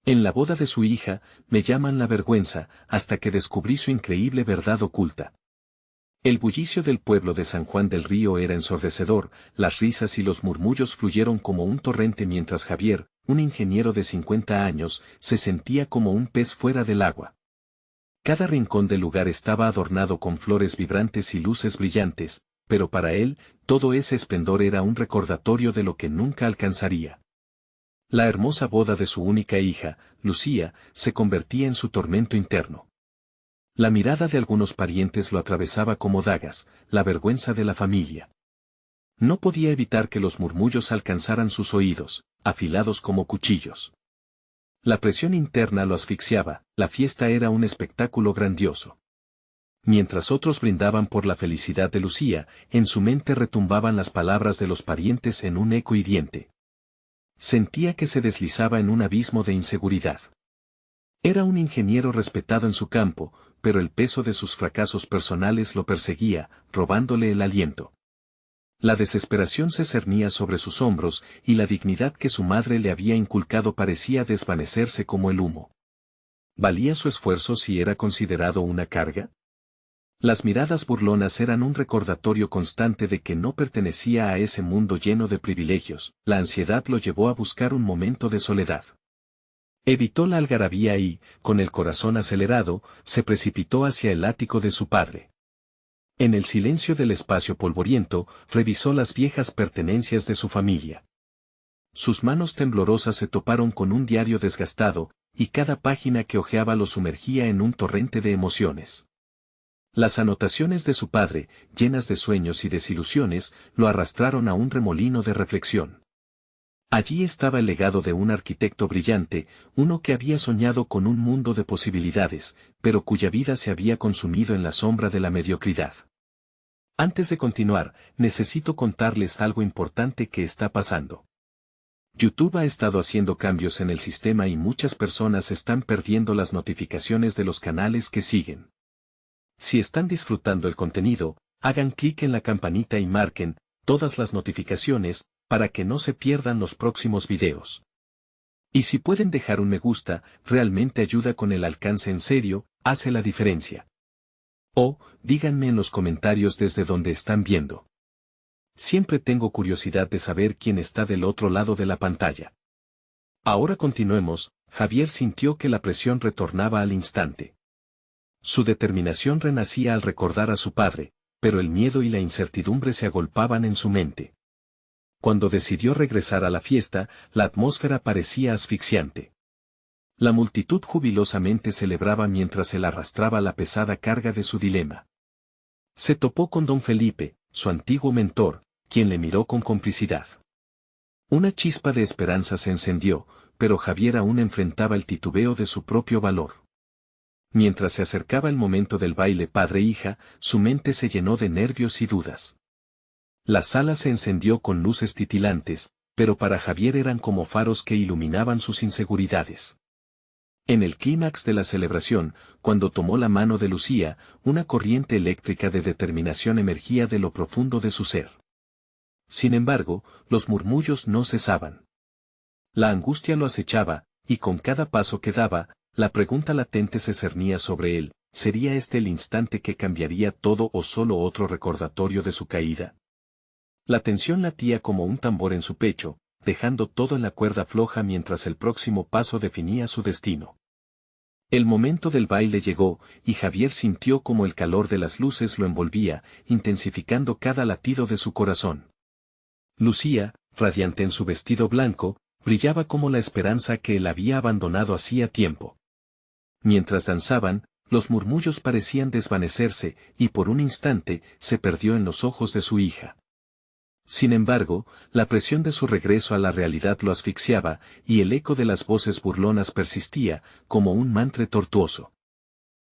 En la boda de su hija, me llaman la vergüenza, hasta que descubrí su increíble verdad oculta. El bullicio del pueblo de San Juan del Río era ensordecedor, las risas y los murmullos fluyeron como un torrente mientras Javier, un ingeniero de 50 años, se sentía como un pez fuera del agua. Cada rincón del lugar estaba adornado con flores vibrantes y luces brillantes, pero para él, todo ese esplendor era un recordatorio de lo que nunca alcanzaría. La hermosa boda de su única hija, Lucía, se convertía en su tormento interno. La mirada de algunos parientes lo atravesaba como dagas, la vergüenza de la familia. No podía evitar que los murmullos alcanzaran sus oídos, afilados como cuchillos. La presión interna lo asfixiaba, la fiesta era un espectáculo grandioso. Mientras otros brindaban por la felicidad de Lucía, en su mente retumbaban las palabras de los parientes en un eco hiriente. Sentía que se deslizaba en un abismo de inseguridad. Era un ingeniero respetado en su campo, pero el peso de sus fracasos personales lo perseguía, robándole el aliento. La desesperación se cernía sobre sus hombros, y la dignidad que su madre le había inculcado parecía desvanecerse como el humo. ¿Valía su esfuerzo si era considerado una carga? Las miradas burlonas eran un recordatorio constante de que no pertenecía a ese mundo lleno de privilegios. La ansiedad lo llevó a buscar un momento de soledad. Evitó la algarabía y, con el corazón acelerado, se precipitó hacia el ático de su padre. En el silencio del espacio polvoriento, revisó las viejas pertenencias de su familia. Sus manos temblorosas se toparon con un diario desgastado, y cada página que hojeaba lo sumergía en un torrente de emociones. Las anotaciones de su padre, llenas de sueños y desilusiones, lo arrastraron a un remolino de reflexión. Allí estaba el legado de un arquitecto brillante, uno que había soñado con un mundo de posibilidades, pero cuya vida se había consumido en la sombra de la mediocridad. Antes de continuar, necesito contarles algo importante que está pasando. YouTube ha estado haciendo cambios en el sistema y muchas personas están perdiendo las notificaciones de los canales que siguen. Si están disfrutando el contenido, hagan clic en la campanita y marquen todas las notificaciones, para que no se pierdan los próximos videos. Y si pueden dejar un me gusta, realmente ayuda con el alcance en serio, hace la diferencia. O, díganme en los comentarios desde donde están viendo. Siempre tengo curiosidad de saber quién está del otro lado de la pantalla. Ahora continuemos. Javier sintió que la presión retornaba al instante. Su determinación renacía al recordar a su padre, pero el miedo y la incertidumbre se agolpaban en su mente. Cuando decidió regresar a la fiesta, la atmósfera parecía asfixiante. La multitud jubilosamente celebraba mientras él arrastraba la pesada carga de su dilema. Se topó con don Felipe, su antiguo mentor, quien le miró con complicidad. Una chispa de esperanza se encendió, pero Javier aún enfrentaba el titubeo de su propio valor. Mientras se acercaba el momento del baile padre-hija, su mente se llenó de nervios y dudas. La sala se encendió con luces titilantes, pero para Javier eran como faros que iluminaban sus inseguridades. En el clímax de la celebración, cuando tomó la mano de Lucía, una corriente eléctrica de determinación emergía de lo profundo de su ser. Sin embargo, los murmullos no cesaban. La angustia lo acechaba, y con cada paso que daba, la pregunta latente se cernía sobre él: ¿sería este el instante que cambiaría todo o solo otro recordatorio de su caída? La tensión latía como un tambor en su pecho, dejando todo en la cuerda floja mientras el próximo paso definía su destino. El momento del baile llegó, y Javier sintió como el calor de las luces lo envolvía, intensificando cada latido de su corazón. Lucía, radiante en su vestido blanco, brillaba como la esperanza que él había abandonado hacía tiempo. Mientras danzaban, los murmullos parecían desvanecerse, y por un instante se perdió en los ojos de su hija. Sin embargo, la presión de su regreso a la realidad lo asfixiaba, y el eco de las voces burlonas persistía, como un mantra tortuoso.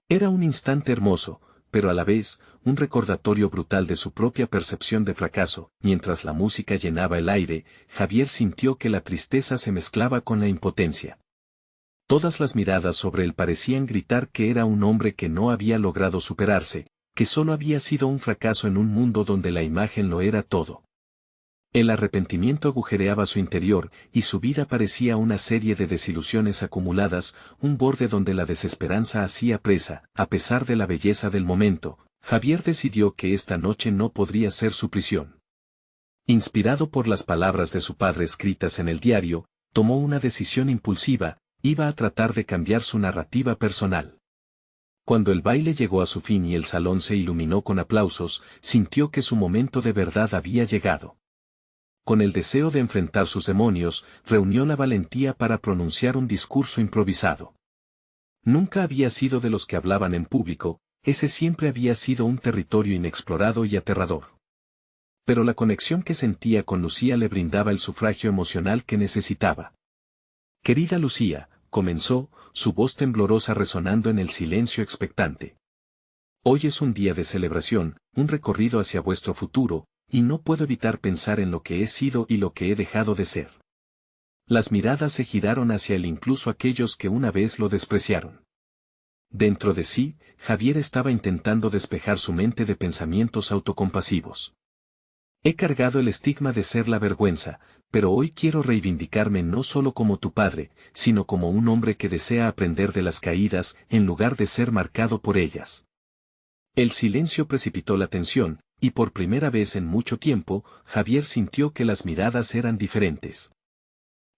Era un instante hermoso, pero a la vez, un recordatorio brutal de su propia percepción de fracaso. Mientras la música llenaba el aire, Javier sintió que la tristeza se mezclaba con la impotencia. Todas las miradas sobre él parecían gritar que era un hombre que no había logrado superarse, que solo había sido un fracaso en un mundo donde la imagen lo era todo. El arrepentimiento agujereaba su interior, y su vida parecía una serie de desilusiones acumuladas, un borde donde la desesperanza hacía presa. A pesar de la belleza del momento, Javier decidió que esta noche no podría ser su prisión. Inspirado por las palabras de su padre escritas en el diario, tomó una decisión impulsiva: iba a tratar de cambiar su narrativa personal. Cuando el baile llegó a su fin y el salón se iluminó con aplausos, sintió que su momento de verdad había llegado. Con el deseo de enfrentar sus demonios, reunió la valentía para pronunciar un discurso improvisado. Nunca había sido de los que hablaban en público, ese siempre había sido un territorio inexplorado y aterrador. Pero la conexión que sentía con Lucía le brindaba el sufragio emocional que necesitaba. «Querida Lucía», comenzó, su voz temblorosa resonando en el silencio expectante. «Hoy es un día de celebración, un recorrido hacia vuestro futuro, y no puedo evitar pensar en lo que he sido y lo que he dejado de ser». Las miradas se giraron hacia él, incluso aquellos que una vez lo despreciaron. Dentro de sí, Javier estaba intentando despejar su mente de pensamientos autocompasivos. «He cargado el estigma de ser la vergüenza, pero hoy quiero reivindicarme no solo como tu padre, sino como un hombre que desea aprender de las caídas en lugar de ser marcado por ellas». El silencio precipitó la tensión, y por primera vez en mucho tiempo, Javier sintió que las miradas eran diferentes.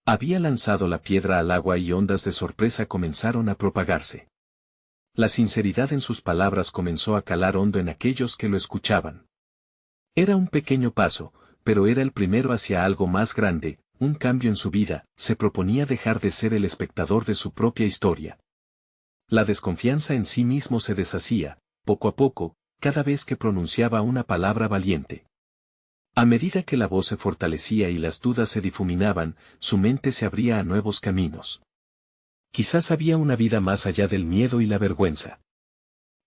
Había lanzado la piedra al agua y ondas de sorpresa comenzaron a propagarse. La sinceridad en sus palabras comenzó a calar hondo en aquellos que lo escuchaban. Era un pequeño paso, pero era el primero hacia algo más grande, un cambio en su vida. Se proponía dejar de ser el espectador de su propia historia. La desconfianza en sí mismo se deshacía, poco a poco, cada vez que pronunciaba una palabra valiente. A medida que la voz se fortalecía y las dudas se difuminaban, su mente se abría a nuevos caminos. Quizás había una vida más allá del miedo y la vergüenza.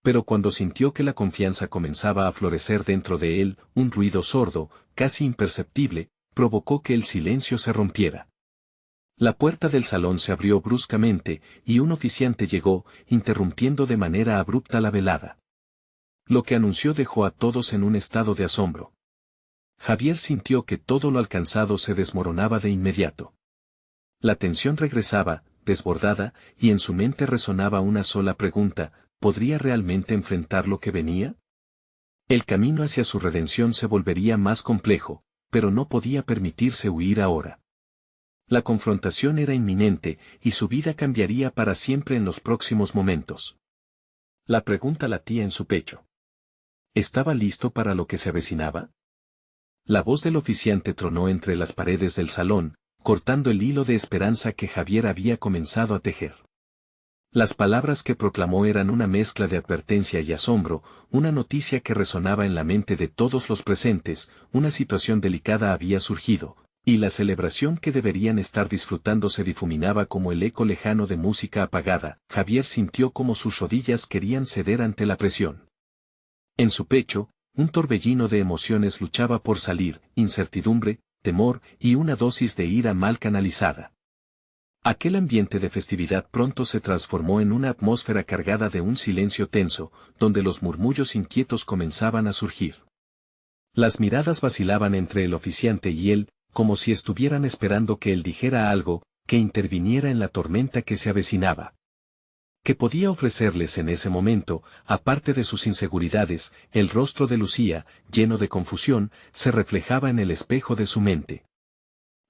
Pero cuando sintió que la confianza comenzaba a florecer dentro de él, un ruido sordo, casi imperceptible, provocó que el silencio se rompiera. La puerta del salón se abrió bruscamente, y un oficiante llegó, interrumpiendo de manera abrupta la velada. Lo que anunció dejó a todos en un estado de asombro. Javier sintió que todo lo alcanzado se desmoronaba de inmediato. La tensión regresaba, desbordada, y en su mente resonaba una sola pregunta: ¿podría realmente enfrentar lo que venía? El camino hacia su redención se volvería más complejo, pero no podía permitirse huir ahora. La confrontación era inminente, y su vida cambiaría para siempre en los próximos momentos. La pregunta latía en su pecho. ¿Estaba listo para lo que se avecinaba? La voz del oficiante tronó entre las paredes del salón, cortando el hilo de esperanza que Javier había comenzado a tejer. Las palabras que proclamó eran una mezcla de advertencia y asombro, una noticia que resonaba en la mente de todos los presentes: una situación delicada había surgido, y la celebración que deberían estar disfrutando se difuminaba como el eco lejano de música apagada. Javier sintió como sus rodillas querían ceder ante la presión. En su pecho, un torbellino de emociones luchaba por salir: incertidumbre, temor y una dosis de ira mal canalizada. Aquel ambiente de festividad pronto se transformó en una atmósfera cargada de un silencio tenso, donde los murmullos inquietos comenzaban a surgir. Las miradas vacilaban entre el oficiante y él, como si estuvieran esperando que él dijera algo, que interviniera en la tormenta que se avecinaba. ¿Qué podía ofrecerles en ese momento, aparte de sus inseguridades? El rostro de Lucía, lleno de confusión, se reflejaba en el espejo de su mente.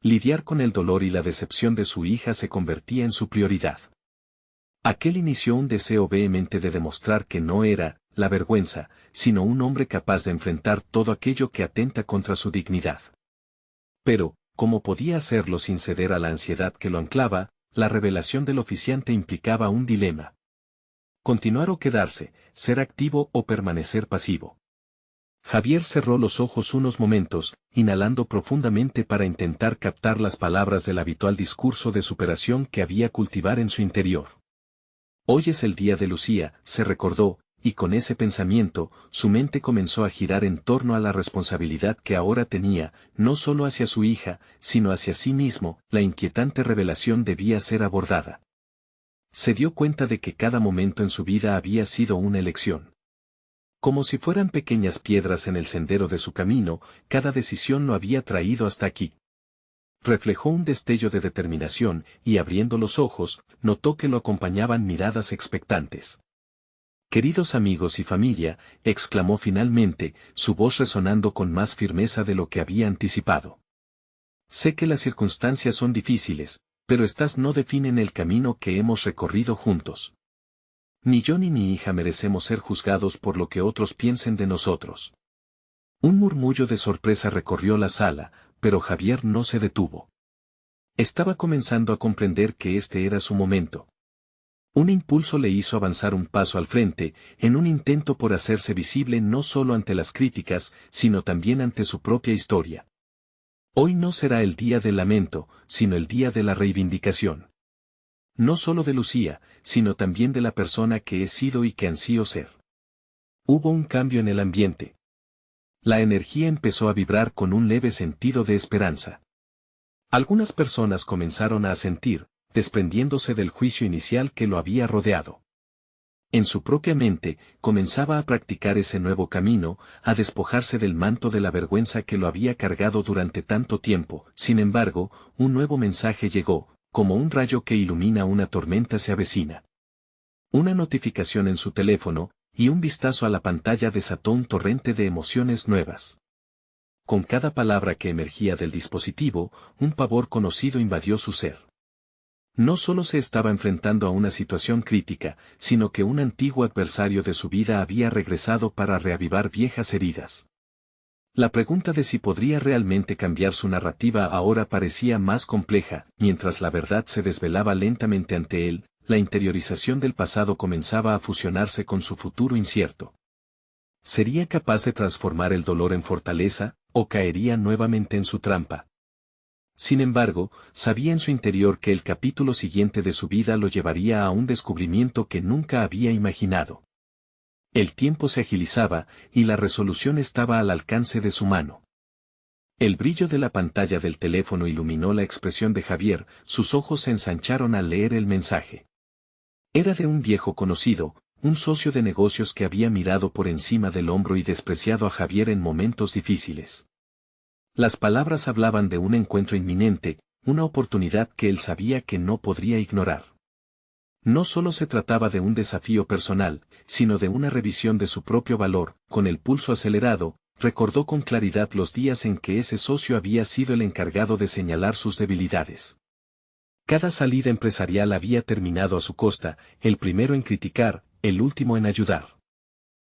Lidiar con el dolor y la decepción de su hija se convertía en su prioridad. Aquel inició un deseo vehemente de demostrar que no era la vergüenza, sino un hombre capaz de enfrentar todo aquello que atenta contra su dignidad. Pero, ¿cómo podía hacerlo sin ceder a la ansiedad que lo anclaba? La revelación del oficiante implicaba un dilema. Continuar o quedarse, ser activo o permanecer pasivo. Javier cerró los ojos unos momentos, inhalando profundamente para intentar captar las palabras del habitual discurso de superación que había cultivar en su interior. Hoy es el día de Lucía, se recordó, y con ese pensamiento, su mente comenzó a girar en torno a la responsabilidad que ahora tenía, no solo hacia su hija, sino hacia sí mismo. La inquietante revelación debía ser abordada. Se dio cuenta de que cada momento en su vida había sido una elección. Como si fueran pequeñas piedras en el sendero de su camino, cada decisión lo había traído hasta aquí. Reflejó un destello de determinación y abriendo los ojos, notó que lo acompañaban miradas expectantes. «Queridos amigos y familia», exclamó finalmente, su voz resonando con más firmeza de lo que había anticipado. «Sé que las circunstancias son difíciles, pero estas no definen el camino que hemos recorrido juntos. Ni yo ni mi hija merecemos ser juzgados por lo que otros piensen de nosotros». Un murmullo de sorpresa recorrió la sala, pero Javier no se detuvo. Estaba comenzando a comprender que este era su momento. Un impulso le hizo avanzar un paso al frente, en un intento por hacerse visible no solo ante las críticas, sino también ante su propia historia. Hoy no será el día del lamento, sino el día de la reivindicación. No solo de Lucía, sino también de la persona que he sido y que ansío ser. Hubo un cambio en el ambiente. La energía empezó a vibrar con un leve sentido de esperanza. Algunas personas comenzaron a asentir, desprendiéndose del juicio inicial que lo había rodeado. En su propia mente, comenzaba a practicar ese nuevo camino, a despojarse del manto de la vergüenza que lo había cargado durante tanto tiempo. Sin embargo, un nuevo mensaje llegó, como un rayo que ilumina una tormenta se avecina. Una notificación en su teléfono, y un vistazo a la pantalla desató un torrente de emociones nuevas. Con cada palabra que emergía del dispositivo, un pavor conocido invadió su ser. No solo se estaba enfrentando a una situación crítica, sino que un antiguo adversario de su vida había regresado para reavivar viejas heridas. La pregunta de si podría realmente cambiar su narrativa ahora parecía más compleja, mientras la verdad se desvelaba lentamente ante él. La interiorización del pasado comenzaba a fusionarse con su futuro incierto. ¿Sería capaz de transformar el dolor en fortaleza, o caería nuevamente en su trampa? Sin embargo, sabía en su interior que el capítulo siguiente de su vida lo llevaría a un descubrimiento que nunca había imaginado. El tiempo se agilizaba, y la resolución estaba al alcance de su mano. El brillo de la pantalla del teléfono iluminó la expresión de Javier, sus ojos se ensancharon al leer el mensaje. Era de un viejo conocido, un socio de negocios que había mirado por encima del hombro y despreciado a Javier en momentos difíciles. Las palabras hablaban de un encuentro inminente, una oportunidad que él sabía que no podría ignorar. No solo se trataba de un desafío personal, sino de una revisión de su propio valor. Con el pulso acelerado, recordó con claridad los días en que ese socio había sido el encargado de señalar sus debilidades. Cada salida empresarial había terminado a su costa, el primero en criticar, el último en ayudar.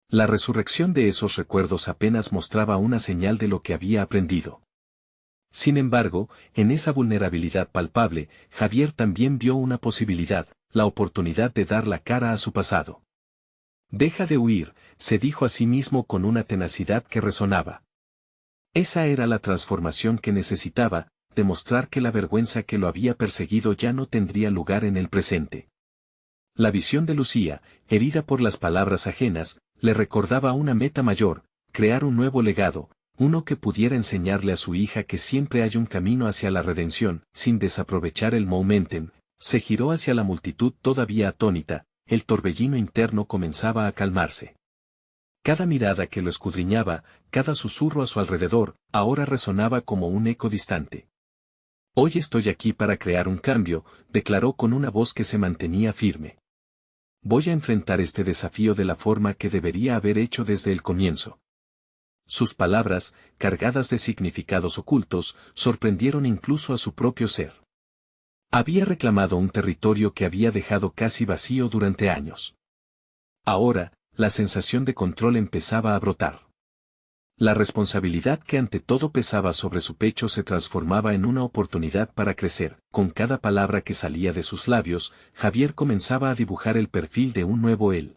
La resurrección de esos recuerdos apenas mostraba una señal de lo que había aprendido. Sin embargo, en esa vulnerabilidad palpable, Javier también vio una posibilidad, la oportunidad de dar la cara a su pasado. «Deja de huir», se dijo a sí mismo con una tenacidad que resonaba. Esa era la transformación que necesitaba, demostrar que la vergüenza que lo había perseguido ya no tendría lugar en el presente. La visión de Lucía, herida por las palabras ajenas, le recordaba una meta mayor, crear un nuevo legado, uno que pudiera enseñarle a su hija que siempre hay un camino hacia la redención. Sin desaprovechar el momentum, se giró hacia la multitud todavía atónita, el torbellino interno comenzaba a calmarse. Cada mirada que lo escudriñaba, cada susurro a su alrededor, ahora resonaba como un eco distante. «Hoy estoy aquí para crear un cambio», declaró con una voz que se mantenía firme. «Voy a enfrentar este desafío de la forma que debería haber hecho desde el comienzo». Sus palabras, cargadas de significados ocultos, sorprendieron incluso a su propio ser. Había reclamado un territorio que había dejado casi vacío durante años. Ahora, la sensación de control empezaba a brotar. La responsabilidad que ante todo pesaba sobre su pecho se transformaba en una oportunidad para crecer. Con cada palabra que salía de sus labios, Javier comenzaba a dibujar el perfil de un nuevo él.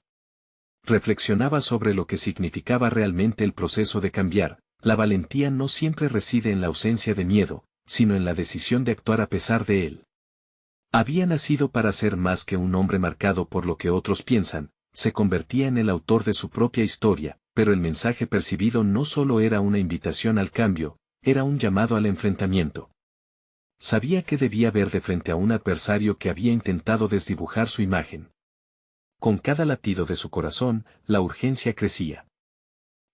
Reflexionaba sobre lo que significaba realmente el proceso de cambiar. La valentía no siempre reside en la ausencia de miedo, sino en la decisión de actuar a pesar de él. Había nacido para ser más que un hombre marcado por lo que otros piensan, se convertía en el autor de su propia historia, pero el mensaje percibido no solo era una invitación al cambio, era un llamado al enfrentamiento. Sabía que debía ver de frente a un adversario que había intentado desdibujar su imagen. Con cada latido de su corazón, la urgencia crecía.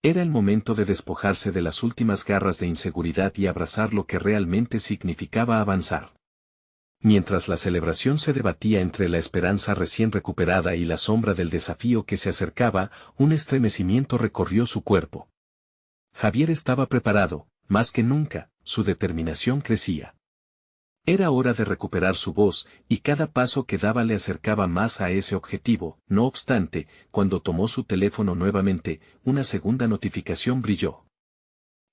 Era el momento de despojarse de las últimas garras de inseguridad y abrazar lo que realmente significaba avanzar. Mientras la celebración se debatía entre la esperanza recién recuperada y la sombra del desafío que se acercaba, un estremecimiento recorrió su cuerpo. Javier estaba preparado, más que nunca, su determinación crecía. Era hora de recuperar su voz, y cada paso que daba le acercaba más a ese objetivo. No obstante, cuando tomó su teléfono nuevamente, una segunda notificación brilló.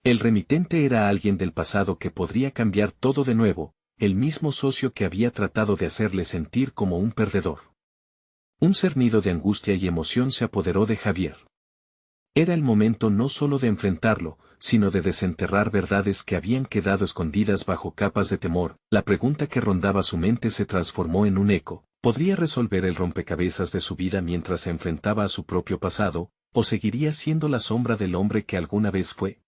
El remitente era alguien del pasado que podría cambiar todo de nuevo, el mismo socio que había tratado de hacerle sentir como un perdedor. Un cernido de angustia y emoción se apoderó de Javier. Era el momento no solo de enfrentarlo, sino de desenterrar verdades que habían quedado escondidas bajo capas de temor. La pregunta que rondaba su mente se transformó en un eco. ¿Podría resolver el rompecabezas de su vida mientras se enfrentaba a su propio pasado, o seguiría siendo la sombra del hombre que alguna vez fue?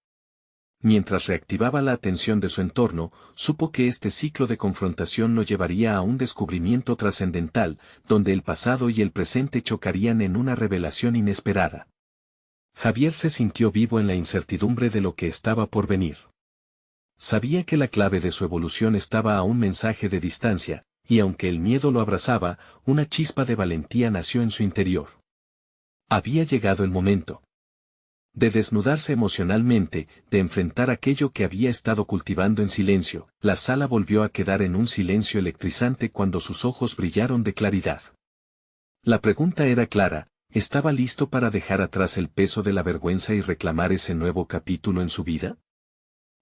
Mientras reactivaba la atención de su entorno, supo que este ciclo de confrontación lo llevaría a un descubrimiento trascendental, donde el pasado y el presente chocarían en una revelación inesperada. Javier se sintió vivo en la incertidumbre de lo que estaba por venir. Sabía que la clave de su evolución estaba a un mensaje de distancia, y aunque el miedo lo abrazaba, una chispa de valentía nació en su interior. Había llegado el momento de desnudarse emocionalmente, de enfrentar aquello que había estado cultivando en silencio. La sala volvió a quedar en un silencio electrizante cuando sus ojos brillaron de claridad. La pregunta era clara: ¿estaba listo para dejar atrás el peso de la vergüenza y reclamar ese nuevo capítulo en su vida?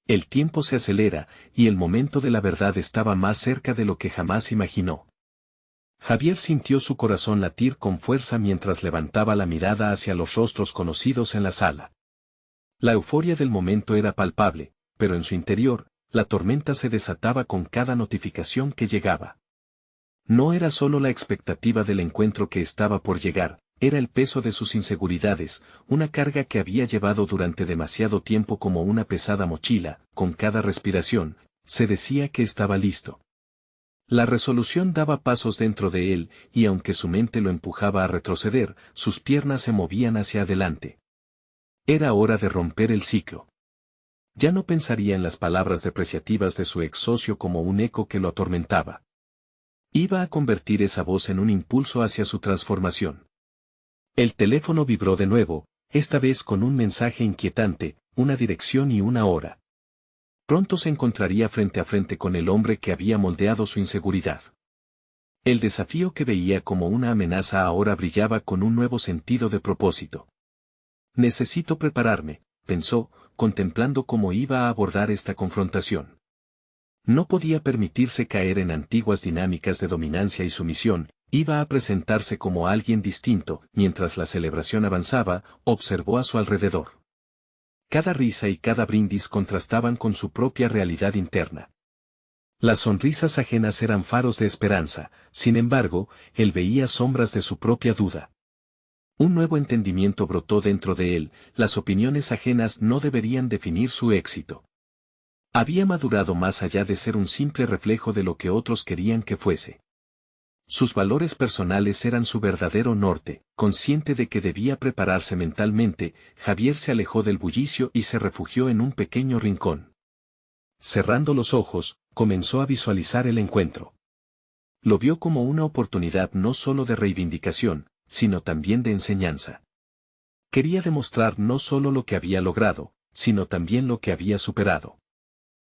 El tiempo se acelera, y el momento de la verdad estaba más cerca de lo que jamás imaginó. Javier sintió su corazón latir con fuerza mientras levantaba la mirada hacia los rostros conocidos en la sala. La euforia del momento era palpable, pero en su interior, la tormenta se desataba con cada notificación que llegaba. No era solo la expectativa del encuentro que estaba por llegar, era el peso de sus inseguridades, una carga que había llevado durante demasiado tiempo como una pesada mochila. Con cada respiración, se decía que estaba listo. La resolución daba pasos dentro de él, y aunque su mente lo empujaba a retroceder, sus piernas se movían hacia adelante. Era hora de romper el ciclo. Ya no pensaría en las palabras depreciativas de su ex socio como un eco que lo atormentaba. Iba a convertir esa voz en un impulso hacia su transformación. El teléfono vibró de nuevo, esta vez con un mensaje inquietante, una dirección y una hora. Pronto se encontraría frente a frente con el hombre que había moldeado su inseguridad. El desafío que veía como una amenaza ahora brillaba con un nuevo sentido de propósito. Necesito prepararme, pensó, contemplando cómo iba a abordar esta confrontación. No podía permitirse caer en antiguas dinámicas de dominancia y sumisión, iba a presentarse como alguien distinto. Mientras la celebración avanzaba, observó a su alrededor. Cada risa y cada brindis contrastaban con su propia realidad interna. Las sonrisas ajenas eran faros de esperanza, sin embargo, él veía sombras de su propia duda. Un nuevo entendimiento brotó dentro de él: las opiniones ajenas no deberían definir su éxito. Había madurado más allá de ser un simple reflejo de lo que otros querían que fuese. Sus valores personales eran su verdadero norte. Consciente de que debía prepararse mentalmente, Javier se alejó del bullicio y se refugió en un pequeño rincón. Cerrando los ojos, comenzó a visualizar el encuentro. Lo vio como una oportunidad no solo de reivindicación, sino también de enseñanza. Quería demostrar no solo lo que había logrado, sino también lo que había superado.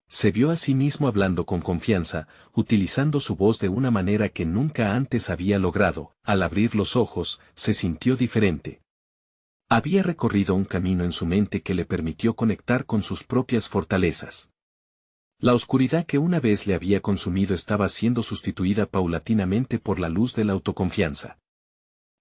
Se vio a sí mismo hablando con confianza, utilizando su voz de una manera que nunca antes había logrado. Al abrir los ojos, se sintió diferente. Había recorrido un camino en su mente que le permitió conectar con sus propias fortalezas. La oscuridad que una vez le había consumido estaba siendo sustituida paulatinamente por la luz de la autoconfianza.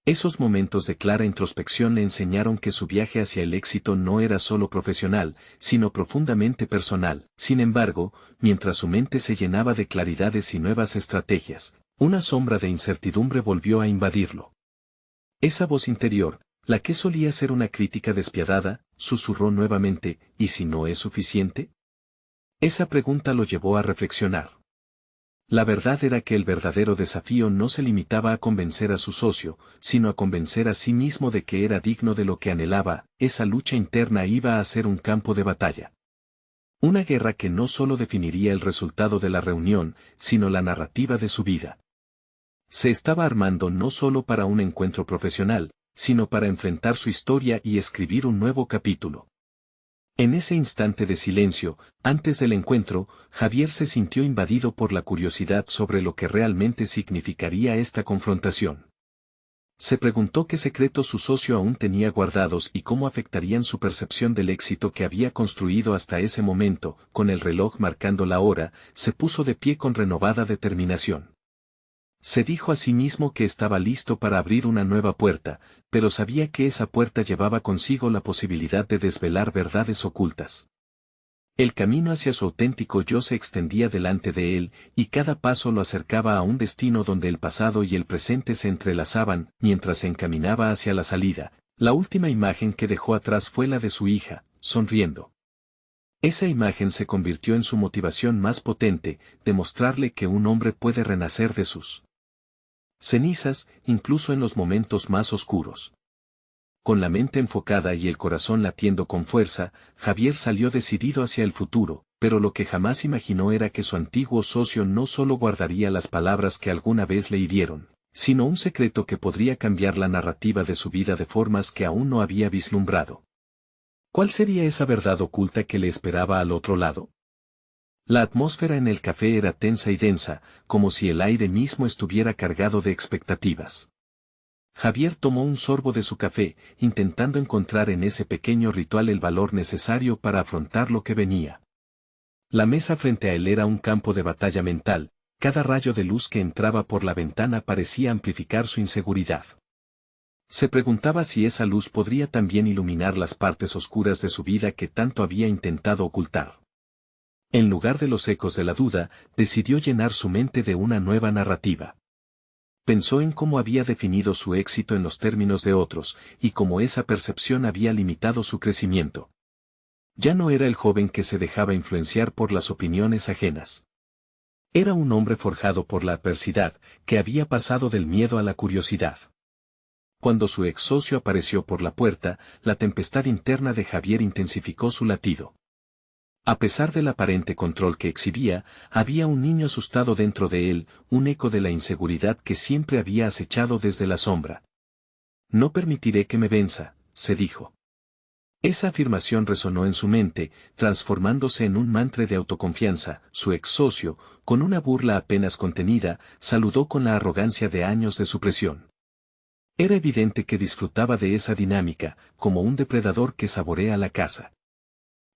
Esos momentos de clara introspección le enseñaron que su viaje hacia el éxito no era solo profesional, sino profundamente personal. Sin embargo, mientras su mente se llenaba de claridades y nuevas estrategias, una sombra de incertidumbre volvió a invadirlo. Esa voz interior, la que solía ser una crítica despiadada, susurró nuevamente: ¿y si no es suficiente? Esa pregunta lo llevó a reflexionar. La verdad era que el verdadero desafío no se limitaba a convencer a su socio, sino a convencer a sí mismo de que era digno de lo que anhelaba. Esa lucha interna iba a ser un campo de batalla. Una guerra que no solo definiría el resultado de la reunión, sino la narrativa de su vida. Se estaba armando no solo para un encuentro profesional, sino para enfrentar su historia y escribir un nuevo capítulo. En ese instante de silencio, antes del encuentro, Javier se sintió invadido por la curiosidad sobre lo que realmente significaría esta confrontación. Se preguntó qué secretos su socio aún tenía guardados y cómo afectarían su percepción del éxito que había construido hasta ese momento. Con el reloj marcando la hora, se puso de pie con renovada determinación. Se dijo a sí mismo que estaba listo para abrir una nueva puerta, pero sabía que esa puerta llevaba consigo la posibilidad de desvelar verdades ocultas. El camino hacia su auténtico yo se extendía delante de él, y cada paso lo acercaba a un destino donde el pasado y el presente se entrelazaban. Mientras se encaminaba hacia la salida, la última imagen que dejó atrás fue la de su hija, sonriendo. Esa imagen se convirtió en su motivación más potente, demostrarle que un hombre puede renacer de sus cenizas, incluso en los momentos más oscuros. Con la mente enfocada y el corazón latiendo con fuerza, Javier salió decidido hacia el futuro, pero lo que jamás imaginó era que su antiguo socio no solo guardaría las palabras que alguna vez le hirieron, sino un secreto que podría cambiar la narrativa de su vida de formas que aún no había vislumbrado. ¿Cuál sería esa verdad oculta que le esperaba al otro lado? La atmósfera en el café era tensa y densa, como si el aire mismo estuviera cargado de expectativas. Javier tomó un sorbo de su café, intentando encontrar en ese pequeño ritual el valor necesario para afrontar lo que venía. La mesa frente a él era un campo de batalla mental, cada rayo de luz que entraba por la ventana parecía amplificar su inseguridad. Se preguntaba si esa luz podría también iluminar las partes oscuras de su vida que tanto había intentado ocultar. En lugar de los ecos de la duda, decidió llenar su mente de una nueva narrativa. Pensó en cómo había definido su éxito en los términos de otros, y cómo esa percepción había limitado su crecimiento. Ya no era el joven que se dejaba influenciar por las opiniones ajenas. Era un hombre forjado por la adversidad, que había pasado del miedo a la curiosidad. Cuando su ex socio apareció por la puerta, la tempestad interna de Javier intensificó su latido. A pesar del aparente control que exhibía, había un niño asustado dentro de él, un eco de la inseguridad que siempre había acechado desde la sombra. No permitiré que me venza, se dijo. Esa afirmación resonó en su mente, transformándose en un mantra de autoconfianza. Su ex socio, con una burla apenas contenida, saludó con la arrogancia de años de supresión. Era evidente que disfrutaba de esa dinámica, como un depredador que saborea la caza.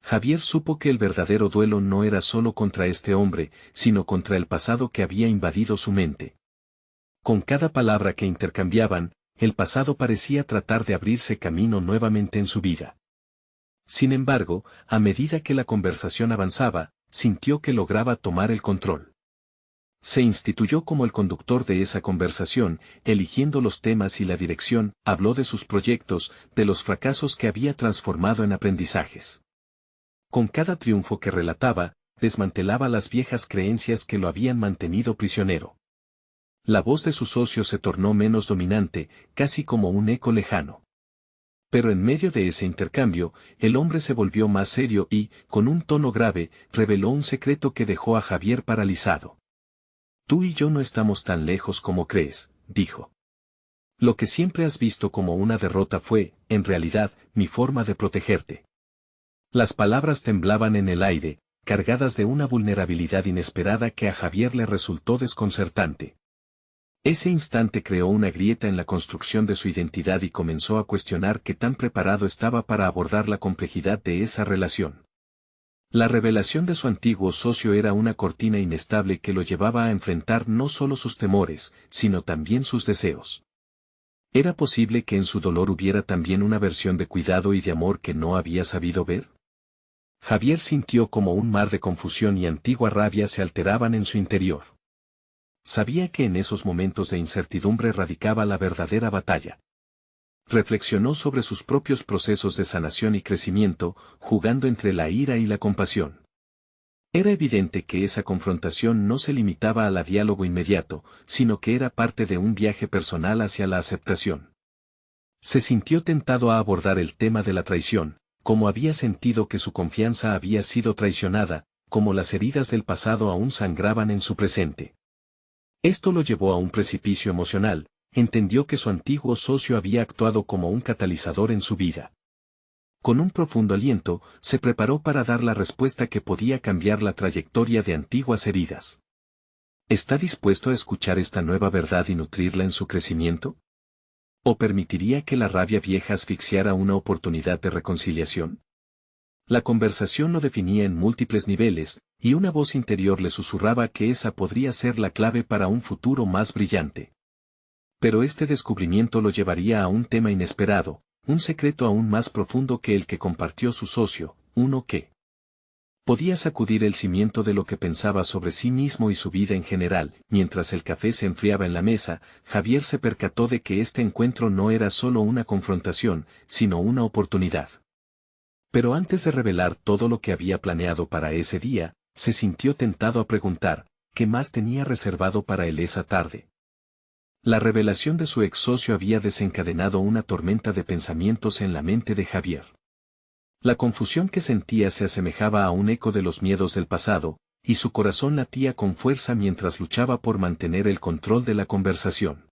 Javier supo que el verdadero duelo no era solo contra este hombre, sino contra el pasado que había invadido su mente. Con cada palabra que intercambiaban, el pasado parecía tratar de abrirse camino nuevamente en su vida. Sin embargo, a medida que la conversación avanzaba, sintió que lograba tomar el control. Se instituyó como el conductor de esa conversación, eligiendo los temas y la dirección. Habló de sus proyectos, de los fracasos que había transformado en aprendizajes. Con cada triunfo que relataba, desmantelaba las viejas creencias que lo habían mantenido prisionero. La voz de su socio se tornó menos dominante, casi como un eco lejano. Pero en medio de ese intercambio, el hombre se volvió más serio y, con un tono grave, reveló un secreto que dejó a Javier paralizado. Tú y yo no estamos tan lejos como crees, dijo. Lo que siempre has visto como una derrota fue, en realidad, mi forma de protegerte. Las palabras temblaban en el aire, cargadas de una vulnerabilidad inesperada que a Javier le resultó desconcertante. Ese instante creó una grieta en la construcción de su identidad y comenzó a cuestionar qué tan preparado estaba para abordar la complejidad de esa relación. La revelación de su antiguo socio era una cortina inestable que lo llevaba a enfrentar no solo sus temores, sino también sus deseos. ¿Era posible que en su dolor hubiera también una versión de cuidado y de amor que no había sabido ver? Javier sintió como un mar de confusión y antigua rabia se alteraban en su interior. Sabía que en esos momentos de incertidumbre radicaba la verdadera batalla. Reflexionó sobre sus propios procesos de sanación y crecimiento, jugando entre la ira y la compasión. Era evidente que esa confrontación no se limitaba al diálogo inmediato, sino que era parte de un viaje personal hacia la aceptación. Se sintió tentado a abordar el tema de la traición, como había sentido que su confianza había sido traicionada, como las heridas del pasado aún sangraban en su presente. Esto lo llevó a un precipicio emocional, entendió que su antiguo socio había actuado como un catalizador en su vida. Con un profundo aliento, se preparó para dar la respuesta que podía cambiar la trayectoria de antiguas heridas. ¿Está dispuesto a escuchar esta nueva verdad y nutrirla en su crecimiento? ¿O permitiría que la rabia vieja asfixiara una oportunidad de reconciliación? La conversación lo definía en múltiples niveles, y una voz interior le susurraba que esa podría ser la clave para un futuro más brillante. Pero este descubrimiento lo llevaría a un tema inesperado, un secreto aún más profundo que el que compartió su socio, uno que podía sacudir el cimiento de lo que pensaba sobre sí mismo y su vida en general. Mientras el café se enfriaba en la mesa, Javier se percató de que este encuentro no era solo una confrontación, sino una oportunidad. Pero antes de revelar todo lo que había planeado para ese día, se sintió tentado a preguntar, ¿qué más tenía reservado para él esa tarde? La revelación de su ex socio había desencadenado una tormenta de pensamientos en la mente de Javier. La confusión que sentía se asemejaba a un eco de los miedos del pasado, y su corazón latía con fuerza mientras luchaba por mantener el control de la conversación.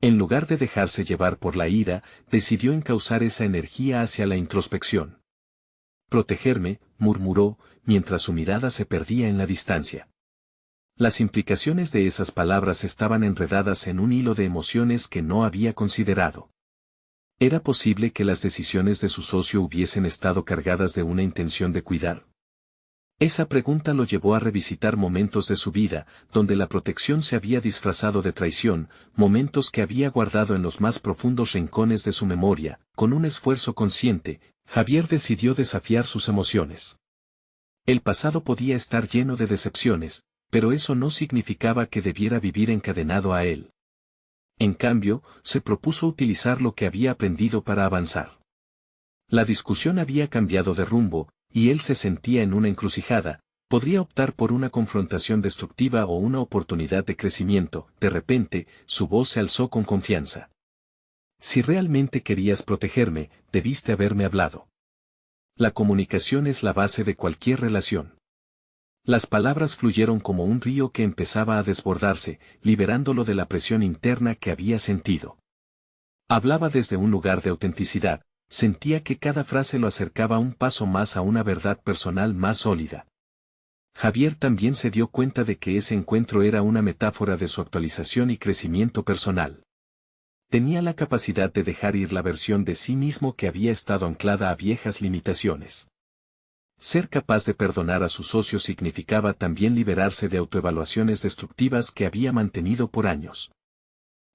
En lugar de dejarse llevar por la ira, decidió encauzar esa energía hacia la introspección. Protegerme, murmuró, mientras su mirada se perdía en la distancia. Las implicaciones de esas palabras estaban enredadas en un hilo de emociones que no había considerado. ¿Era posible que las decisiones de su socio hubiesen estado cargadas de una intención de cuidar? Esa pregunta lo llevó a revisitar momentos de su vida, donde la protección se había disfrazado de traición, momentos que había guardado en los más profundos rincones de su memoria. Con un esfuerzo consciente, Javier decidió desafiar sus emociones. El pasado podía estar lleno de decepciones, pero eso no significaba que debiera vivir encadenado a él. En cambio, se propuso utilizar lo que había aprendido para avanzar. La discusión había cambiado de rumbo, y él se sentía en una encrucijada. Podría optar por una confrontación destructiva o una oportunidad de crecimiento. De repente, su voz se alzó con confianza. Si realmente querías protegerme, debiste haberme hablado. La comunicación es la base de cualquier relación. Las palabras fluyeron como un río que empezaba a desbordarse, liberándolo de la presión interna que había sentido. Hablaba desde un lugar de autenticidad, sentía que cada frase lo acercaba un paso más a una verdad personal más sólida. Javier también se dio cuenta de que ese encuentro era una metáfora de su actualización y crecimiento personal. Tenía la capacidad de dejar ir la versión de sí mismo que había estado anclada a viejas limitaciones. Ser capaz de perdonar a su socio significaba también liberarse de autoevaluaciones destructivas que había mantenido por años.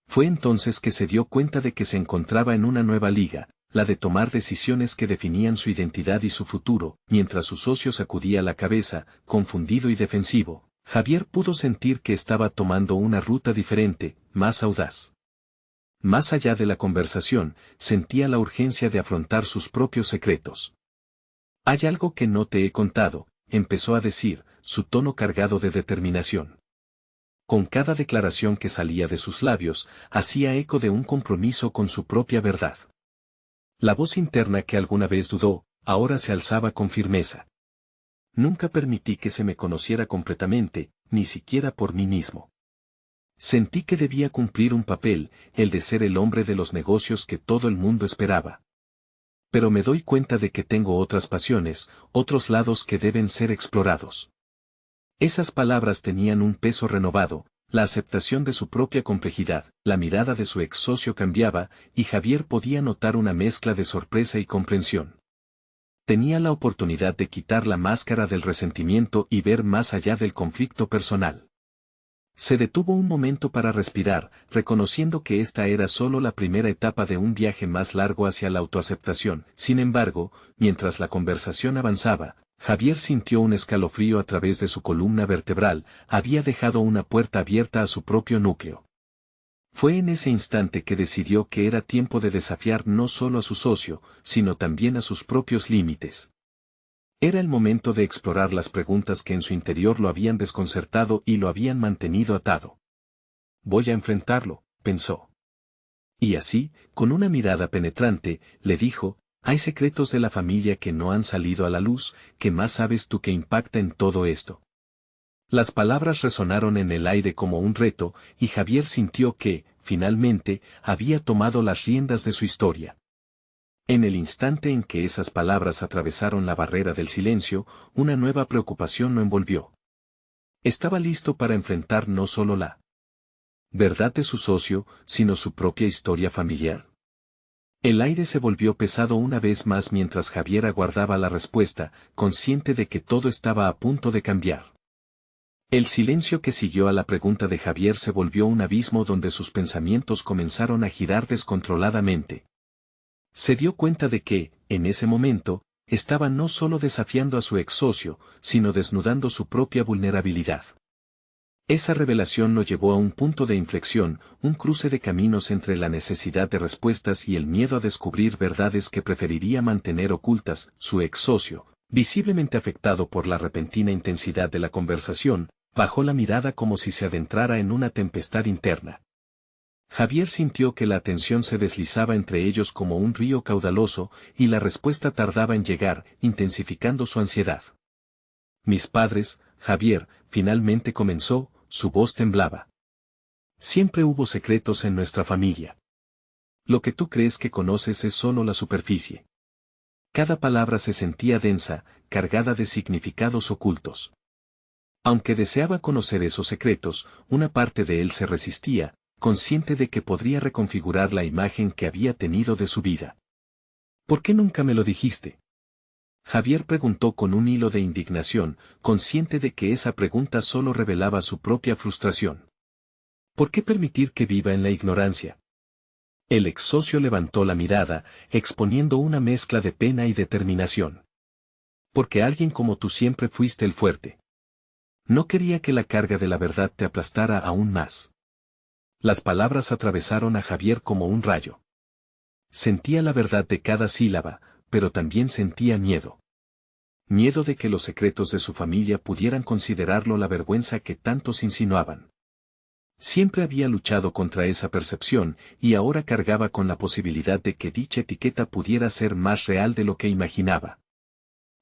Fue entonces que se dio cuenta de que se encontraba en una nueva liga, la de tomar decisiones que definían su identidad y su futuro. Mientras su socio sacudía la cabeza, confundido y defensivo, Javier pudo sentir que estaba tomando una ruta diferente, más audaz. Más allá de la conversación, sentía la urgencia de afrontar sus propios secretos. «Hay algo que no te he contado», empezó a decir, su tono cargado de determinación. Con cada declaración que salía de sus labios, hacía eco de un compromiso con su propia verdad. La voz interna que alguna vez dudó, ahora se alzaba con firmeza. Nunca permití que se me conociera completamente, ni siquiera por mí mismo. Sentí que debía cumplir un papel, el de ser el hombre de los negocios que todo el mundo esperaba. Pero me doy cuenta de que tengo otras pasiones, otros lados que deben ser explorados. Esas palabras tenían un peso renovado, la aceptación de su propia complejidad, la mirada de su ex socio cambiaba, y Javier podía notar una mezcla de sorpresa y comprensión. Tenía la oportunidad de quitar la máscara del resentimiento y ver más allá del conflicto personal. Se detuvo un momento para respirar, reconociendo que esta era solo la primera etapa de un viaje más largo hacia la autoaceptación. Sin embargo, mientras la conversación avanzaba, Javier sintió un escalofrío a través de su columna vertebral, había dejado una puerta abierta a su propio núcleo. Fue en ese instante que decidió que era tiempo de desafiar no solo a su socio, sino también a sus propios límites. Era el momento de explorar las preguntas que en su interior lo habían desconcertado y lo habían mantenido atado. Voy a enfrentarlo, pensó. Y así, con una mirada penetrante, le dijo, hay secretos de la familia que no han salido a la luz, ¿qué más sabes tú que impacta en todo esto? Las palabras resonaron en el aire como un reto, y Javier sintió que, finalmente, había tomado las riendas de su historia. En el instante en que esas palabras atravesaron la barrera del silencio, una nueva preocupación lo envolvió. Estaba listo para enfrentar no solo la verdad de su socio, sino su propia historia familiar. El aire se volvió pesado una vez más mientras Javier aguardaba la respuesta, consciente de que todo estaba a punto de cambiar. El silencio que siguió a la pregunta de Javier se volvió un abismo donde sus pensamientos comenzaron a girar descontroladamente. Se dio cuenta de que, en ese momento, estaba no solo desafiando a su ex socio, sino desnudando su propia vulnerabilidad. Esa revelación lo llevó a un punto de inflexión, un cruce de caminos entre la necesidad de respuestas y el miedo a descubrir verdades que preferiría mantener ocultas. Su ex socio, visiblemente afectado por la repentina intensidad de la conversación, bajó la mirada como si se adentrara en una tempestad interna. Javier sintió que la tensión se deslizaba entre ellos como un río caudaloso, y la respuesta tardaba en llegar, intensificando su ansiedad. Mis padres, Javier, finalmente comenzó, su voz temblaba. Siempre hubo secretos en nuestra familia. Lo que tú crees que conoces es solo la superficie. Cada palabra se sentía densa, cargada de significados ocultos. Aunque deseaba conocer esos secretos, una parte de él se resistía, consciente de que podría reconfigurar la imagen que había tenido de su vida. ¿Por qué nunca me lo dijiste? Javier preguntó con un hilo de indignación, consciente de que esa pregunta solo revelaba su propia frustración. ¿Por qué permitir que viva en la ignorancia? El ex socio levantó la mirada, exponiendo una mezcla de pena y determinación. Porque alguien como tú siempre fuiste el fuerte. No quería que la carga de la verdad te aplastara aún más. Las palabras atravesaron a Javier como un rayo. Sentía la verdad de cada sílaba, pero también sentía miedo. Miedo de que los secretos de su familia pudieran considerarlo la vergüenza que tantos insinuaban. Siempre había luchado contra esa percepción, y ahora cargaba con la posibilidad de que dicha etiqueta pudiera ser más real de lo que imaginaba.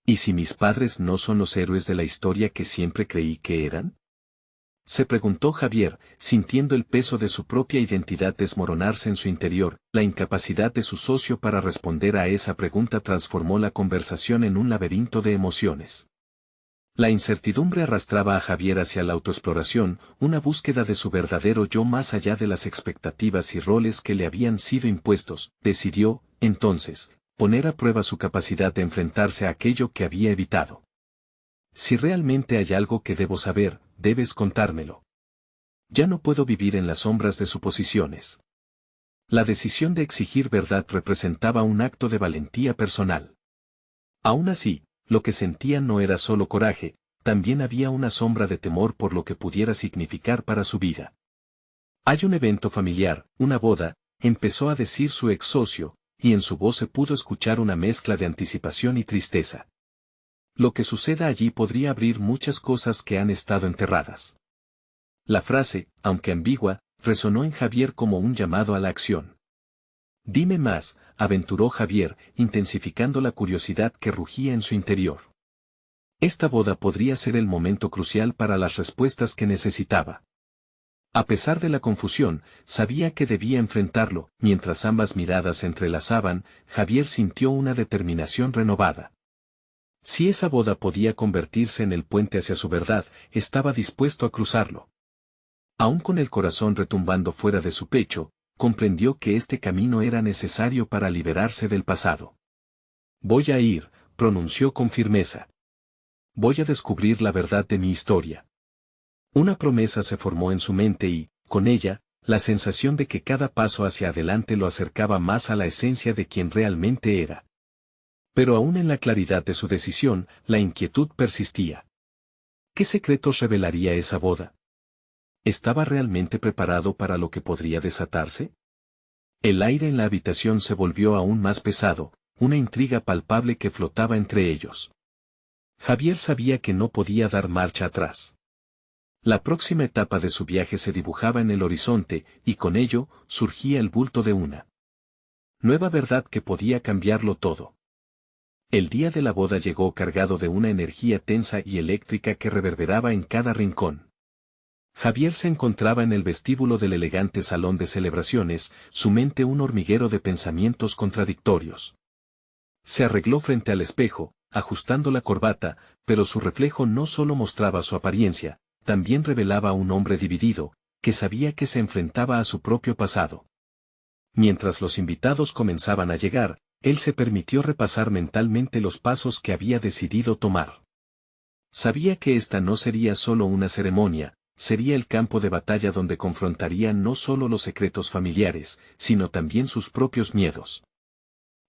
¿Y si mis padres no son los héroes de la historia que siempre creí que eran? Se preguntó Javier, sintiendo el peso de su propia identidad desmoronarse en su interior. La incapacidad de su socio para responder a esa pregunta transformó la conversación en un laberinto de emociones. La incertidumbre arrastraba a Javier hacia la autoexploración, una búsqueda de su verdadero yo más allá de las expectativas y roles que le habían sido impuestos. Decidió, entonces, poner a prueba su capacidad de enfrentarse a aquello que había evitado. Si realmente hay algo que debo saber, debes contármelo. Ya no puedo vivir en las sombras de suposiciones. La decisión de exigir verdad representaba un acto de valentía personal. Aún así, lo que sentía no era solo coraje, también había una sombra de temor por lo que pudiera significar para su vida. Hay un evento familiar, una boda, empezó a decir su ex socio, y en su voz se pudo escuchar una mezcla de anticipación y tristeza. Lo que suceda allí podría abrir muchas cosas que han estado enterradas. La frase, aunque ambigua, resonó en Javier como un llamado a la acción. Dime más, aventuró Javier, intensificando la curiosidad que rugía en su interior. Esta boda podría ser el momento crucial para las respuestas que necesitaba. A pesar de la confusión, sabía que debía enfrentarlo. Mientras ambas miradas se entrelazaban, Javier sintió una determinación renovada. Si esa boda podía convertirse en el puente hacia su verdad, estaba dispuesto a cruzarlo. Aún con el corazón retumbando fuera de su pecho, comprendió que este camino era necesario para liberarse del pasado. Voy a ir, pronunció con firmeza. Voy a descubrir la verdad de mi historia. Una promesa se formó en su mente y, con ella, la sensación de que cada paso hacia adelante lo acercaba más a la esencia de quien realmente era. Pero aún en la claridad de su decisión, la inquietud persistía. ¿Qué secretos revelaría esa boda? ¿Estaba realmente preparado para lo que podría desatarse? El aire en la habitación se volvió aún más pesado, una intriga palpable que flotaba entre ellos. Javier sabía que no podía dar marcha atrás. La próxima etapa de su viaje se dibujaba en el horizonte, y con ello, surgía el bulto de una nueva verdad que podía cambiarlo todo. El día de la boda llegó cargado de una energía tensa y eléctrica que reverberaba en cada rincón. Javier se encontraba en el vestíbulo del elegante salón de celebraciones, su mente un hormiguero de pensamientos contradictorios. Se arregló frente al espejo, ajustando la corbata, pero su reflejo no solo mostraba su apariencia, también revelaba a un hombre dividido, que sabía que se enfrentaba a su propio pasado. Mientras los invitados comenzaban a llegar, él se permitió repasar mentalmente los pasos que había decidido tomar. Sabía que esta no sería solo una ceremonia, sería el campo de batalla donde confrontaría no solo los secretos familiares, sino también sus propios miedos.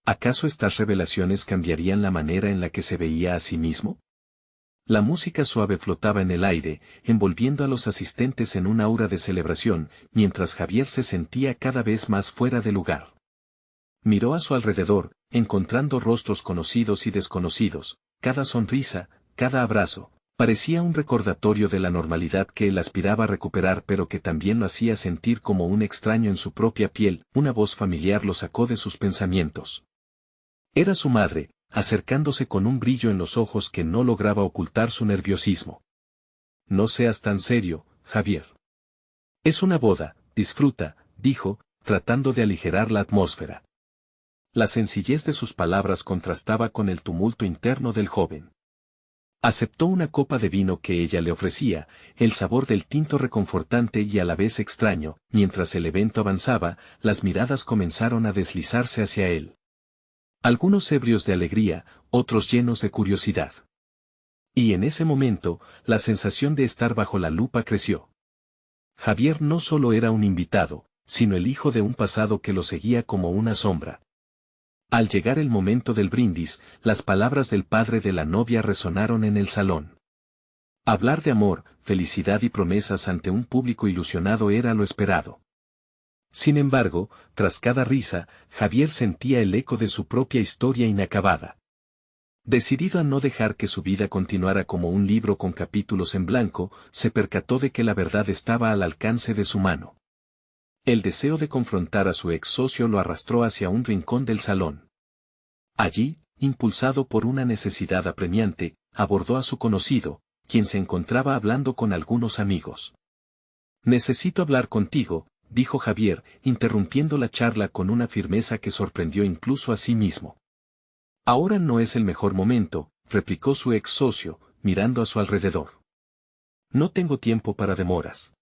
¿Acaso estas revelaciones cambiarían la manera en la que se veía a sí mismo? La música suave flotaba en el aire, envolviendo a los asistentes en un aura de celebración, mientras Javier se sentía cada vez más fuera de lugar. Miró a su alrededor, encontrando rostros conocidos y desconocidos, cada sonrisa, cada abrazo, parecía un recordatorio de la normalidad que él aspiraba a recuperar pero que también lo hacía sentir como un extraño en su propia piel. Una voz familiar lo sacó de sus pensamientos. Era su madre, acercándose con un brillo en los ojos que no lograba ocultar su nerviosismo. No seas tan serio, Javier. Es una boda, disfruta, dijo, tratando de aligerar la atmósfera. La sencillez de sus palabras contrastaba con el tumulto interno del joven. Aceptó una copa de vino que ella le ofrecía, el sabor del tinto reconfortante y a la vez extraño. Mientras el evento avanzaba, las miradas comenzaron a deslizarse hacia él. Algunos ebrios de alegría, otros llenos de curiosidad. Y en ese momento, la sensación de estar bajo la lupa creció. Javier no solo era un invitado, sino el hijo de un pasado que lo seguía como una sombra. Al llegar el momento del brindis, las palabras del padre de la novia resonaron en el salón. Hablar de amor, felicidad y promesas ante un público ilusionado era lo esperado. Sin embargo, tras cada risa, Javier sentía el eco de su propia historia inacabada. Decidido a no dejar que su vida continuara como un libro con capítulos en blanco, se percató de que la verdad estaba al alcance de su mano. El deseo de confrontar a su ex socio lo arrastró hacia un rincón del salón. Allí, impulsado por una necesidad apremiante, abordó a su conocido, quien se encontraba hablando con algunos amigos. «Necesito hablar contigo», dijo Javier, interrumpiendo la charla con una firmeza que sorprendió incluso a sí mismo. «Ahora no es el mejor momento», replicó su ex socio, mirando a su alrededor. «No tengo tiempo para demoras».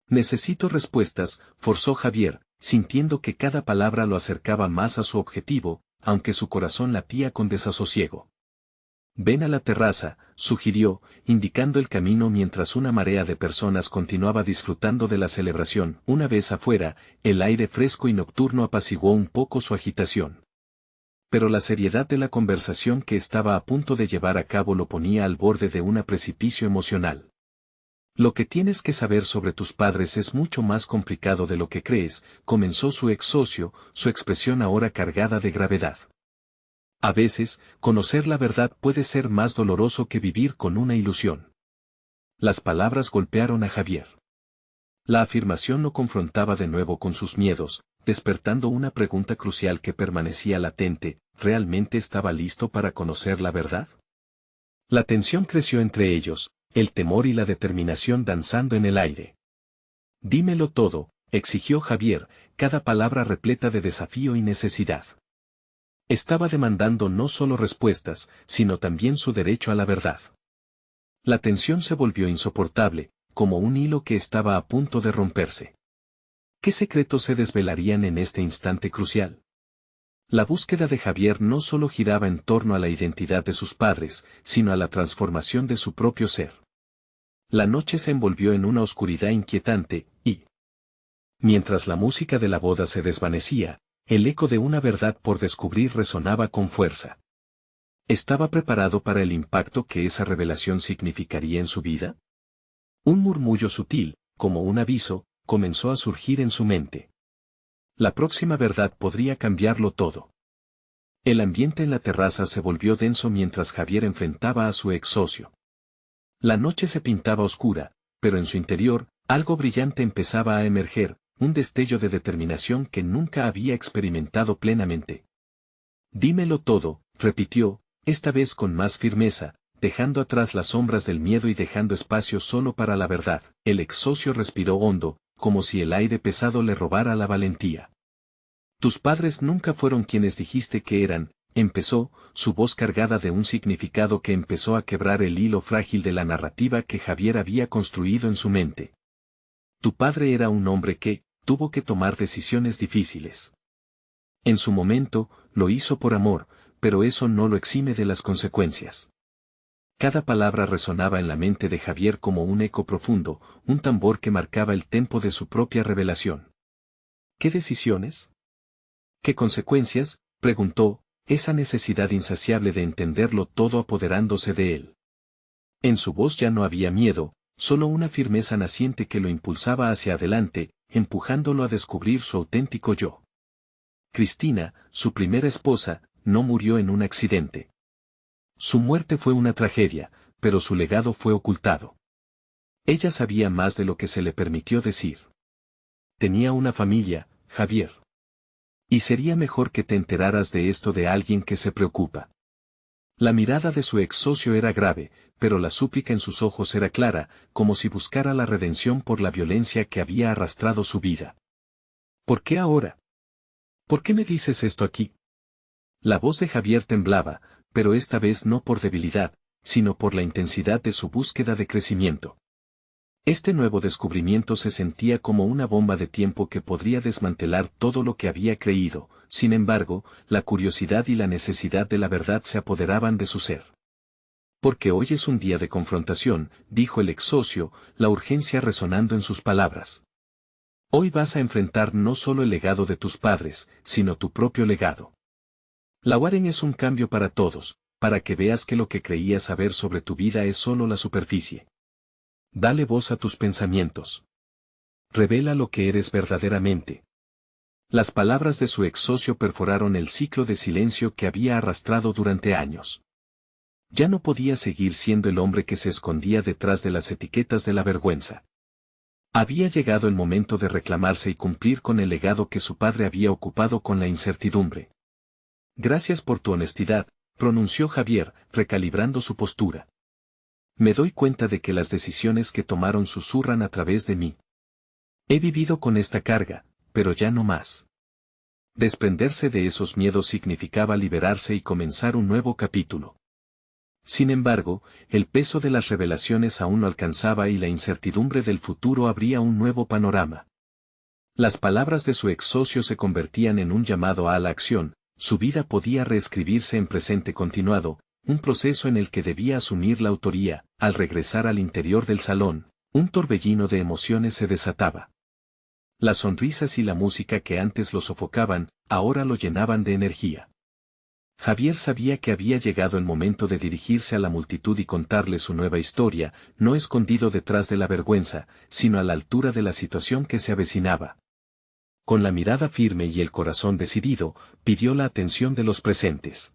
«Necesito respuestas», forzó Javier, sintiendo que cada palabra lo acercaba más a su objetivo, aunque su corazón latía con desasosiego. «Ven a la terraza», sugirió, indicando el camino mientras una marea de personas continuaba disfrutando de la celebración. Una vez afuera, el aire fresco y nocturno apaciguó un poco su agitación. Pero la seriedad de la conversación que estaba a punto de llevar a cabo lo ponía al borde de un precipicio emocional. «Lo que tienes que saber sobre tus padres es mucho más complicado de lo que crees», comenzó su ex socio, su expresión ahora cargada de gravedad. «A veces, conocer la verdad puede ser más doloroso que vivir con una ilusión». Las palabras golpearon a Javier. La afirmación lo confrontaba de nuevo con sus miedos, despertando una pregunta crucial que permanecía latente: ¿realmente estaba listo para conocer la verdad? La tensión creció entre ellos, el temor y la determinación danzando en el aire. «Dímelo todo», exigió Javier, cada palabra repleta de desafío y necesidad. Estaba demandando no solo respuestas, sino también su derecho a la verdad. La tensión se volvió insoportable, como un hilo que estaba a punto de romperse. ¿Qué secretos se desvelarían en este instante crucial? La búsqueda de Javier no solo giraba en torno a la identidad de sus padres, sino a la transformación de su propio ser. La noche se envolvió en una oscuridad inquietante, y mientras la música de la boda se desvanecía, el eco de una verdad por descubrir resonaba con fuerza. ¿Estaba preparado para el impacto que esa revelación significaría en su vida? Un murmullo sutil, como un aviso, comenzó a surgir en su mente. La próxima verdad podría cambiarlo todo. El ambiente en la terraza se volvió denso mientras Javier enfrentaba a su ex socio. La noche se pintaba oscura, pero en su interior, algo brillante empezaba a emerger, un destello de determinación que nunca había experimentado plenamente. Dímelo todo, repitió, esta vez con más firmeza, dejando atrás las sombras del miedo y dejando espacio solo para la verdad. El ex socio respiró hondo, como si el aire pesado le robara la valentía. Tus padres nunca fueron quienes dijiste que eran, empezó, su voz cargada de un significado que empezó a quebrar el hilo frágil de la narrativa que Javier había construido en su mente. Tu padre era un hombre que, tuvo que tomar decisiones difíciles. En su momento, lo hizo por amor, pero eso no lo exime de las consecuencias. Cada palabra resonaba en la mente de Javier como un eco profundo, un tambor que marcaba el tempo de su propia revelación. ¿Qué decisiones? ¿Qué consecuencias?, preguntó, esa necesidad insaciable de entenderlo todo apoderándose de él. En su voz ya no había miedo, solo una firmeza naciente que lo impulsaba hacia adelante, empujándolo a descubrir su auténtico yo. Cristina, su primera esposa, no murió en un accidente. Su muerte fue una tragedia, pero su legado fue ocultado. Ella sabía más de lo que se le permitió decir. Tenía una familia, Javier. Y sería mejor que te enteraras de esto de alguien que se preocupa. La mirada de su ex socio era grave, pero la súplica en sus ojos era clara, como si buscara la redención por la violencia que había arrastrado su vida. ¿Por qué ahora? ¿Por qué me dices esto aquí? La voz de Javier temblaba, pero esta vez no por debilidad, sino por la intensidad de su búsqueda de crecimiento. Este nuevo descubrimiento se sentía como una bomba de tiempo que podría desmantelar todo lo que había creído, sin embargo, la curiosidad y la necesidad de la verdad se apoderaban de su ser. Porque hoy es un día de confrontación, dijo el ex socio, la urgencia resonando en sus palabras. Hoy vas a enfrentar no solo el legado de tus padres, sino tu propio legado. La Warren es un cambio para todos, para que veas que lo que creías saber sobre tu vida es solo la superficie. Dale voz a tus pensamientos. Revela lo que eres verdaderamente. Las palabras de su ex socio perforaron el ciclo de silencio que había arrastrado durante años. Ya no podía seguir siendo el hombre que se escondía detrás de las etiquetas de la vergüenza. Había llegado el momento de reclamarse y cumplir con el legado que su padre había ocupado con la incertidumbre. Gracias por tu honestidad, pronunció Javier, recalibrando su postura. Me doy cuenta de que las decisiones que tomaron susurran a través de mí. He vivido con esta carga, pero ya no más. Desprenderse de esos miedos significaba liberarse y comenzar un nuevo capítulo. Sin embargo, el peso de las revelaciones aún no alcanzaba y la incertidumbre del futuro abría un nuevo panorama. Las palabras de su ex socio se convertían en un llamado a la acción, su vida podía reescribirse en presente continuado, un proceso en el que debía asumir la autoría. Al regresar al interior del salón, un torbellino de emociones se desataba. Las sonrisas y la música que antes lo sofocaban, ahora lo llenaban de energía. Javier sabía que había llegado el momento de dirigirse a la multitud y contarle su nueva historia, no escondido detrás de la vergüenza, sino a la altura de la situación que se avecinaba. Con la mirada firme y el corazón decidido, pidió la atención de los presentes.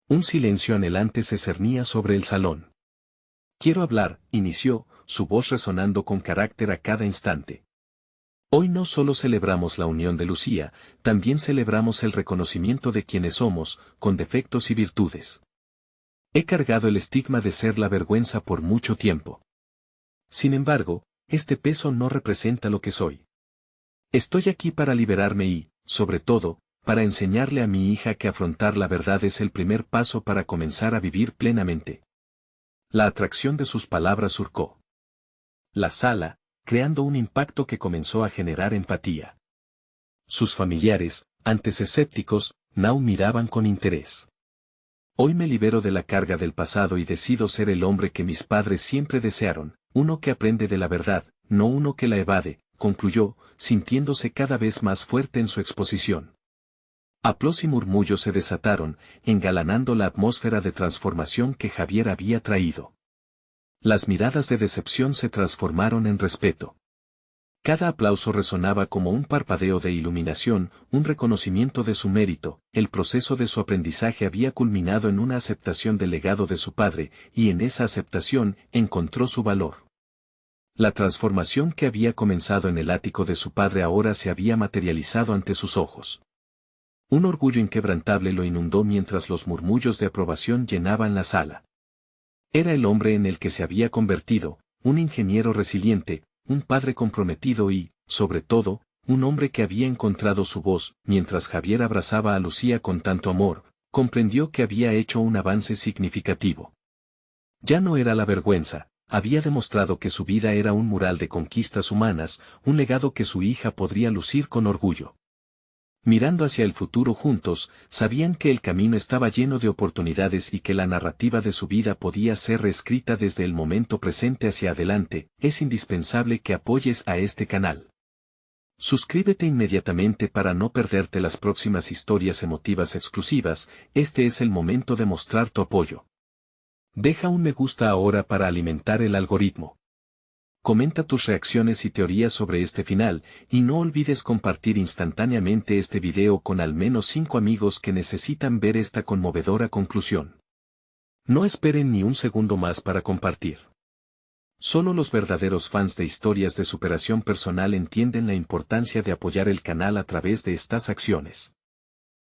Un silencio anhelante se cernía sobre el salón. Quiero hablar, inició, su voz resonando con carácter a cada instante. Hoy no solo celebramos la unión de Lucía, también celebramos el reconocimiento de quienes somos, con defectos y virtudes. He cargado el estigma de ser la vergüenza por mucho tiempo. Sin embargo, este peso no representa lo que soy. Estoy aquí para liberarme y, sobre todo, para enseñarle a mi hija que afrontar la verdad es el primer paso para comenzar a vivir plenamente. La atracción de sus palabras surcó la sala, creando un impacto que comenzó a generar empatía. Sus familiares, antes escépticos, now miraban con interés. Hoy me libero de la carga del pasado y decido ser el hombre que mis padres siempre desearon, uno que aprende de la verdad, no uno que la evade, concluyó, sintiéndose cada vez más fuerte en su exposición. Aplausos y murmullos se desataron, engalanando la atmósfera de transformación que Javier había traído. Las miradas de decepción se transformaron en respeto. Cada aplauso resonaba como un parpadeo de iluminación, un reconocimiento de su mérito. El proceso de su aprendizaje había culminado en una aceptación del legado de su padre, y en esa aceptación encontró su valor. La transformación que había comenzado en el ático de su padre ahora se había materializado ante sus ojos. Un orgullo inquebrantable lo inundó mientras los murmullos de aprobación llenaban la sala. Era el hombre en el que se había convertido, un ingeniero resiliente, un padre comprometido y, sobre todo, un hombre que había encontrado su voz. Mientras Javier abrazaba a Lucía con tanto amor, comprendió que había hecho un avance significativo. Ya no era la vergüenza, había demostrado que su vida era un mural de conquistas humanas, un legado que su hija podría lucir con orgullo. Mirando hacia el futuro juntos, sabían que el camino estaba lleno de oportunidades y que la narrativa de su vida podía ser reescrita desde el momento presente hacia adelante. Es indispensable que apoyes a este canal. Suscríbete inmediatamente para no perderte las próximas historias emotivas exclusivas. Este es el momento de mostrar tu apoyo. Deja un me gusta ahora para alimentar el algoritmo. Comenta tus reacciones y teorías sobre este final, y no olvides compartir instantáneamente este video con al menos 5 amigos que necesitan ver esta conmovedora conclusión. No esperen ni un segundo más para compartir. Solo los verdaderos fans de historias de superación personal entienden la importancia de apoyar el canal a través de estas acciones.